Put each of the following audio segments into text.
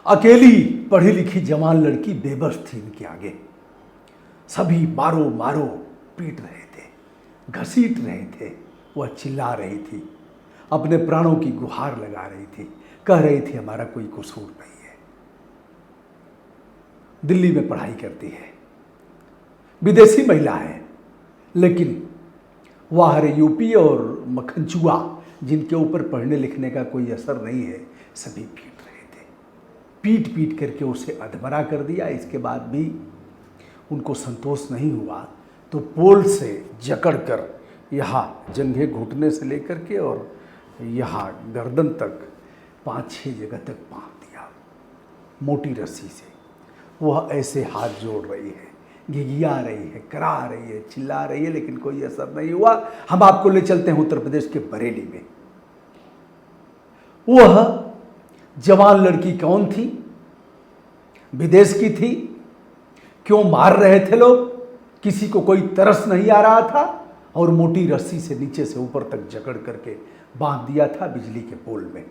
अकेली पढ़ी लिखी जवान लड़की बेबस थी इनके आगे। सभी मारो मारो पीट रहे थे, घसीट रहे थे। वह चिल्ला रही थी, अपने प्राणों की गुहार लगा रही थी, कह रही थी हमारा कोई कसूर नहीं है। दिल्ली में पढ़ाई करती है, विदेशी महिला है, लेकिन वह यूपी और मखनचुआ जिनके ऊपर पढ़ने लिखने का कोई असर नहीं है, सभी पीट रहे थे। पीट पीट करके उसे अधमरा कर दिया। इसके बाद भी उनको संतोष नहीं हुआ तो पोल से जकड़ कर यहाँ जंघे घुटने से लेकर के और यहाँ गर्दन तक 5-6 जगह तक बांध दिया मोटी रस्सी से। वह ऐसे हाथ जोड़ रही है, घिघिया रही है, करा रही है, चिल्ला रही है, लेकिन कोई असर नहीं हुआ। हम आपको ले चलते हैं उत्तर प्रदेश के बरेली में। वह जवान लड़की कौन थी, विदेश की थी, क्यों मार रहे थे लोग, किसी को कोई तरस नहीं आ रहा था और मोटी रस्सी से नीचे से ऊपर तक जकड़ करके बांध दिया था बिजली के पोल में।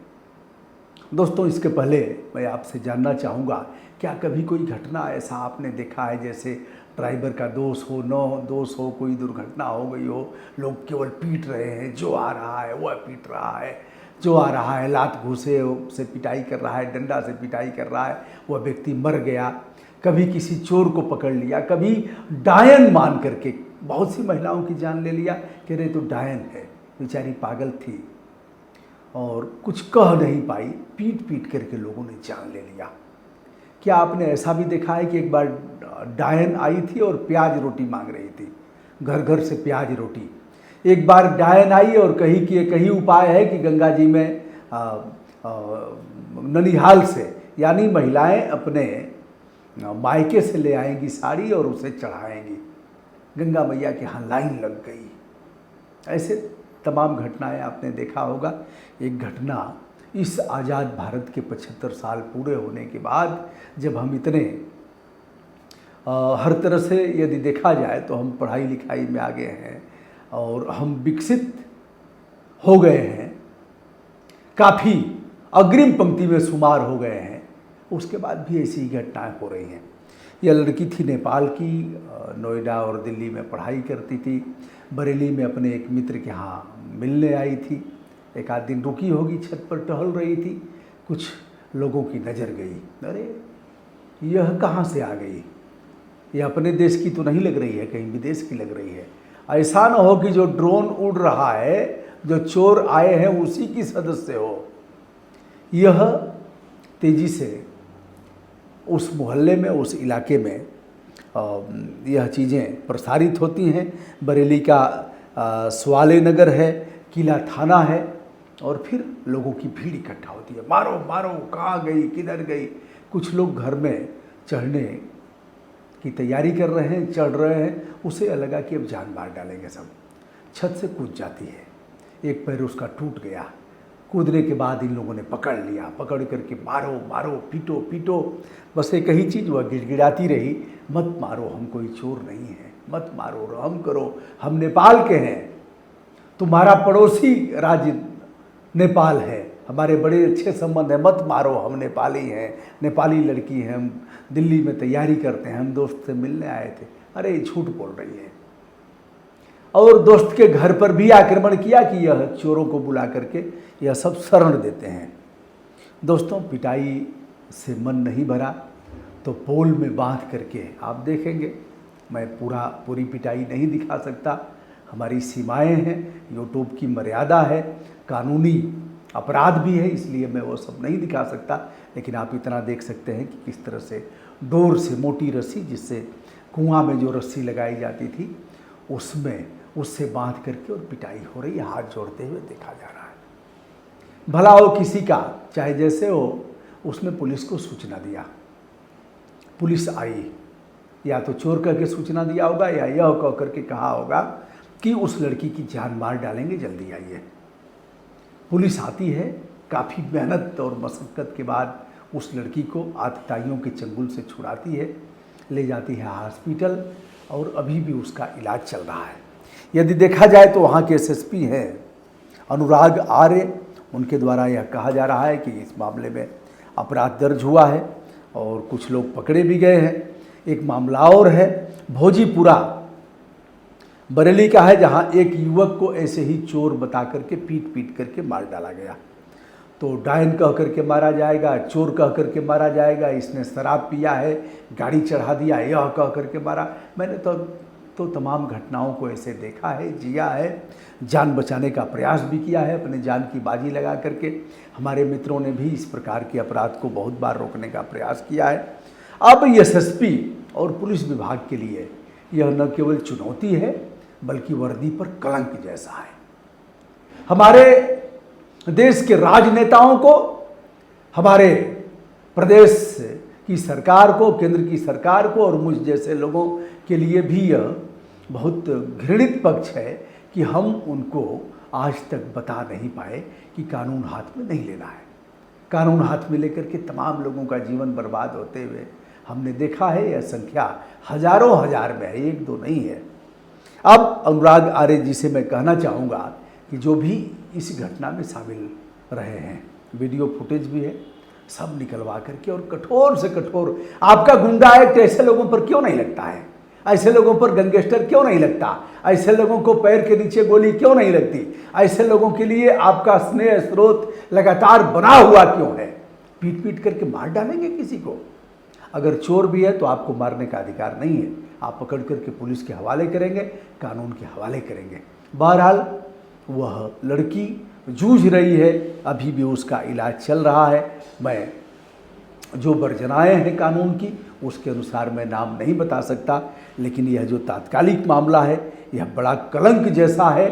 दोस्तों, इसके पहले मैं आपसे जानना चाहूँगा, क्या कभी कोई घटना ऐसा आपने देखा है जैसे ड्राइवर का दोष हो, न दोष हो, कोई दुर्घटना हो गई हो, लोग केवल पीट रहे हैं, जो आ रहा है वह पीट रहा है, जो आ रहा है लात घूसे से पिटाई कर रहा है, डंडा से पिटाई कर रहा है, वह व्यक्ति मर गया। कभी किसी चोर को पकड़ लिया, कभी डायन मान करके बहुत सी महिलाओं की जान ले लिया कि अरे तो डायन है, बेचारी पागल थी और कुछ कह नहीं पाई, पीट पीट करके लोगों ने जान ले लिया। क्या आपने ऐसा भी देखा है कि एक बार डायन आई थी और प्याज रोटी मांग रही थी, घर घर से प्याज रोटी। एक बार डायन आई और कही कि एक ही उपाय है कि गंगा जी में ननिहाल से, यानी महिलाएं अपने मायके से ले आएंगी साड़ी और उसे चढ़ाएंगी। गंगा मैया के यहाँ लाइन लग गई। ऐसे तमाम घटनाएं आपने देखा होगा। एक घटना इस आज़ाद भारत के 75 साल पूरे होने के बाद, जब हम इतने हर तरह से यदि देखा जाए तो हम पढ़ाई लिखाई में आगे हैं और हम विकसित हो गए हैं, काफ़ी अग्रिम पंक्ति में शुमार हो गए हैं, उसके बाद भी ऐसी ही घटनाएं हो रही हैं। यह लड़की थी नेपाल की, नोएडा और दिल्ली में पढ़ाई करती थी, बरेली में अपने एक मित्र के यहाँ मिलने आई थी। एक आध दिन रुकी होगी, छत पर टहल रही थी, कुछ लोगों की नज़र गई, अरे यह कहाँ से आ गई, यह अपने देश की तो नहीं लग रही है, कहीं विदेश की लग रही है। ऐसा न हो कि जो ड्रोन उड़ रहा है, जो चोर आए हैं उसी की सदस्य हो। यह तेज़ी से उस मोहल्ले में, उस इलाके में यह चीज़ें प्रसारित होती हैं। बरेली का सवाले नगर है, किला थाना है, और फिर लोगों की भीड़ इकट्ठा होती है, मारो मारो, कहाँ गई, किधर गई। कुछ लोग घर में चढ़ने की तैयारी कर रहे हैं, चढ़ रहे हैं, उसे लगा कि अब जान मार डालेंगे सब। छत से कूद जाती है, एक पैर उसका टूट गया। कूदने के बाद इन लोगों ने पकड़ लिया, पकड़ करके मारो मारो, पीटो पीटो। बस एक ही चीज़ वह गिड़गिड़ाती रही, मत मारो, हम कोई चोर नहीं है, मत मारो, रहम करो, हम नेपाल के हैं, तुम्हारा पड़ोसी राज्य नेपाल है, हमारे बड़े अच्छे संबंध हैं, मत मारो, हम नेपाली हैं, नेपाली लड़की हैं, हम दिल्ली में तैयारी करते हैं, हम दोस्त से मिलने आए थे। अरे झूठ बोल रही है। और दोस्त के घर पर भी आक्रमण किया कि यह चोरों को बुला करके यह सब शरण देते हैं। दोस्तों, पिटाई से मन नहीं भरा तो पोल में बांध करके आप देखेंगे, मैं पूरी पिटाई नहीं दिखा सकता, हमारी सीमाएं हैं, यूट्यूब की मर्यादा है, कानूनी अपराध भी है, इसलिए मैं वो सब नहीं दिखा सकता। लेकिन आप इतना देख सकते हैं कि किस तरह से डोर से, मोटी रस्सी जिससे कुआं में जो रस्सी लगाई जाती थी उससे बांध करके और पिटाई हो रही है, हाथ जोड़ते हुए देखा जा रहा है। भला हो किसी का, चाहे जैसे हो, उसने पुलिस को सूचना दिया, पुलिस आई, या तो चोर करके सूचना दिया होगा या यह कह करके कहा होगा कि उस लड़की की जान मार डालेंगे, जल्दी आइए। पुलिस आती है, काफ़ी मेहनत और मशक्क़त के बाद उस लड़की को आतताइयों के चंगुल से छुड़ाती है, ले जाती है हॉस्पिटल और अभी भी उसका इलाज चल रहा है। यदि देखा जाए तो वहाँ के एसएसपी हैं अनुराग आर्य, उनके द्वारा यह कहा जा रहा है कि इस मामले में अपराध दर्ज हुआ है और कुछ लोग पकड़े भी गए हैं। एक मामला और है भोजीपुरा बरेली का है, जहां एक युवक को ऐसे ही चोर बता करके पीट पीट करके मार डाला गया। तो डायन कह करके मारा जाएगा, चोर कह करके मारा जाएगा, इसने शराब पिया है, गाड़ी चढ़ा दिया, यह कह करके मारा। मैंने तो तमाम घटनाओं को ऐसे देखा है, जिया है, जान बचाने का प्रयास भी किया है, अपने जान की बाजी लगा करके। हमारे मित्रों ने भी इस प्रकार के अपराध को बहुत बार रोकने का प्रयास किया है। अब एसएसपी और पुलिस विभाग के लिए यह न केवल चुनौती है बल्कि वर्दी पर कलंक जैसा है। हमारे देश के राजनेताओं को, हमारे प्रदेश की सरकार को, केंद्र की सरकार को और मुझ जैसे लोगों के लिए भी यह बहुत घृणित पक्ष है कि हम उनको आज तक बता नहीं पाए कि कानून हाथ में नहीं लेना है। कानून हाथ में लेकर के तमाम लोगों का जीवन बर्बाद होते हुए हमने देखा है। यह संख्या हजारों हजार में है, एक दो नहीं है। अब अनुराग आर्य जी से मैं कहना चाहूँगा कि जो भी इस घटना में शामिल रहे हैं, वीडियो फुटेज भी है, सब निकलवा करके और कठोर से कठोर, आपका गुंडा एक्ट ऐसे लोगों पर क्यों नहीं लगता है? ऐसे लोगों पर गैंगस्टर क्यों नहीं लगता? ऐसे लोगों को पैर के नीचे गोली क्यों नहीं लगती? ऐसे लोगों के लिए आपका स्नेह स्रोत लगातार बना हुआ क्यों है? पीट पीट करके मार डालेंगे किसी को? अगर चोर भी है तो आपको मारने का अधिकार नहीं है, आप पकड़ करके पुलिस के हवाले करेंगे, कानून के हवाले करेंगे। बहरहाल वह लड़की जूझ रही है, अभी भी उसका इलाज चल रहा है। मैं जो वर्जनाएँ हैं कानून की उसके अनुसार मैं नाम नहीं बता सकता, लेकिन यह जो तात्कालिक मामला है यह बड़ा कलंक जैसा है।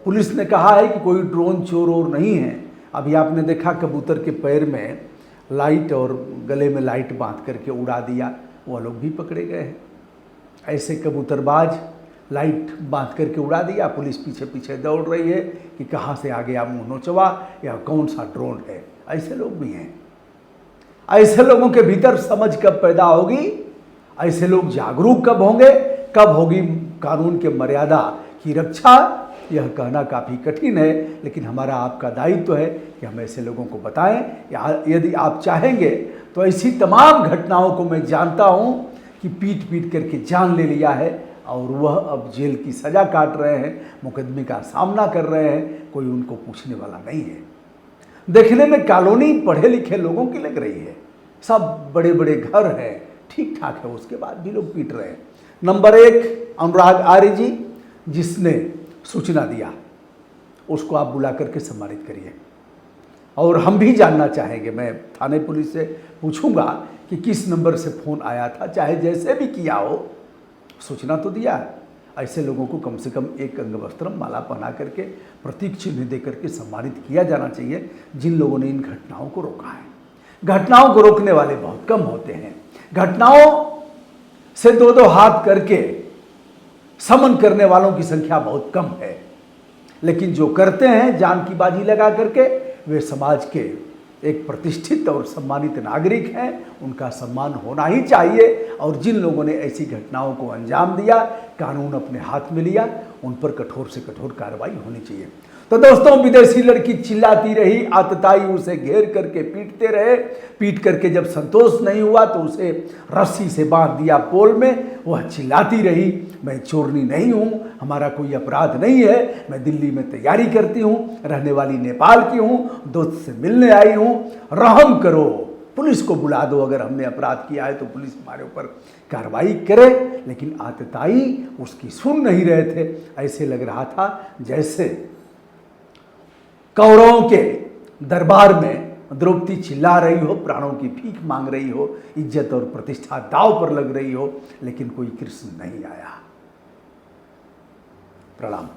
पुलिस ने कहा है कि कोई ड्रोन चोर और नहीं है। अभी आपने देखा कबूतर के पैर में लाइट और गले में लाइट बांध करके उड़ा दिया, वह लोग भी पकड़े गए हैं। ऐसे कबूतरबाज लाइट बांध करके उड़ा दिया, पुलिस पीछे पीछे दौड़ रही है कि कहाँ से आ गया मुँह नोचवा, या कौन सा ड्रोन है। ऐसे लोग भी हैं। ऐसे लोगों के भीतर समझ कब पैदा होगी? ऐसे लोग जागरूक कब होंगे? कब होगी कानून के मर्यादा की रक्षा? यह कहना काफ़ी कठिन है, लेकिन हमारा आपका दायित्व है कि हम ऐसे लोगों को बताएं। यदि आप चाहेंगे तो ऐसी तमाम घटनाओं को मैं जानता हूं कि पीट पीट करके जान ले लिया है और वह अब जेल की सज़ा काट रहे हैं, मुकदमे का सामना कर रहे हैं, कोई उनको पूछने वाला नहीं है। देखने में कॉलोनी पढ़े लिखे लोगों की लग रही है, सब बड़े बड़े घर हैं, ठीक ठाक है, उसके बाद भी लोग पीट रहे हैं। नंबर 1 अनुराग आर्य जी, जिसने सूचना दिया, उसको आप बुला करके सम्मानित करिए। और हम भी जानना चाहेंगे, मैं थाने पुलिस से पूछूंगा कि किस नंबर से फ़ोन आया था, चाहे जैसे भी किया हो, सूचना तो दिया है। ऐसे लोगों को कम से कम एक अंगवस्त्रम माला पहना करके प्रतीक चिन्ह दे करके सम्मानित किया जाना चाहिए, जिन लोगों ने इन घटनाओं को रोका है। घटनाओं को रोकने वाले बहुत कम होते हैं। घटनाओं से दो दो हाथ करके समन करने वालों की संख्या बहुत कम है, लेकिन जो करते हैं जान की बाजी लगा करके, वे समाज के एक प्रतिष्ठित और सम्मानित नागरिक हैं, उनका सम्मान होना ही चाहिए। और जिन लोगों ने ऐसी घटनाओं को अंजाम दिया, कानून अपने हाथ में लिया, उन पर कठोर से कठोर कार्रवाई होनी चाहिए। तो दोस्तों, विदेशी लड़की चिल्लाती रही, आतताई उसे घेर करके पीटते रहे। पीट करके जब संतोष नहीं हुआ तो उसे रस्सी से बांध दिया पोल में। वह चिल्लाती रही, मैं चोरनी नहीं हूँ, हमारा कोई अपराध नहीं है, मैं दिल्ली में तैयारी करती हूँ, रहने वाली नेपाल की हूँ, दोस्त से मिलने आई हूँ, रहम करो, पुलिस को बुला दो, अगर हमने अपराध किया है तो पुलिस हमारे ऊपर कार्रवाई करे। लेकिन आतताई उसकी सुन नहीं रहे थे। ऐसे लग रहा था जैसे कौरवों के दरबार में द्रौपदी चिल्ला रही हो, प्राणों की भीख मांग रही हो, इज्जत और प्रतिष्ठा दांव पर लग रही हो, लेकिन कोई कृष्ण नहीं आया। प्रणाम।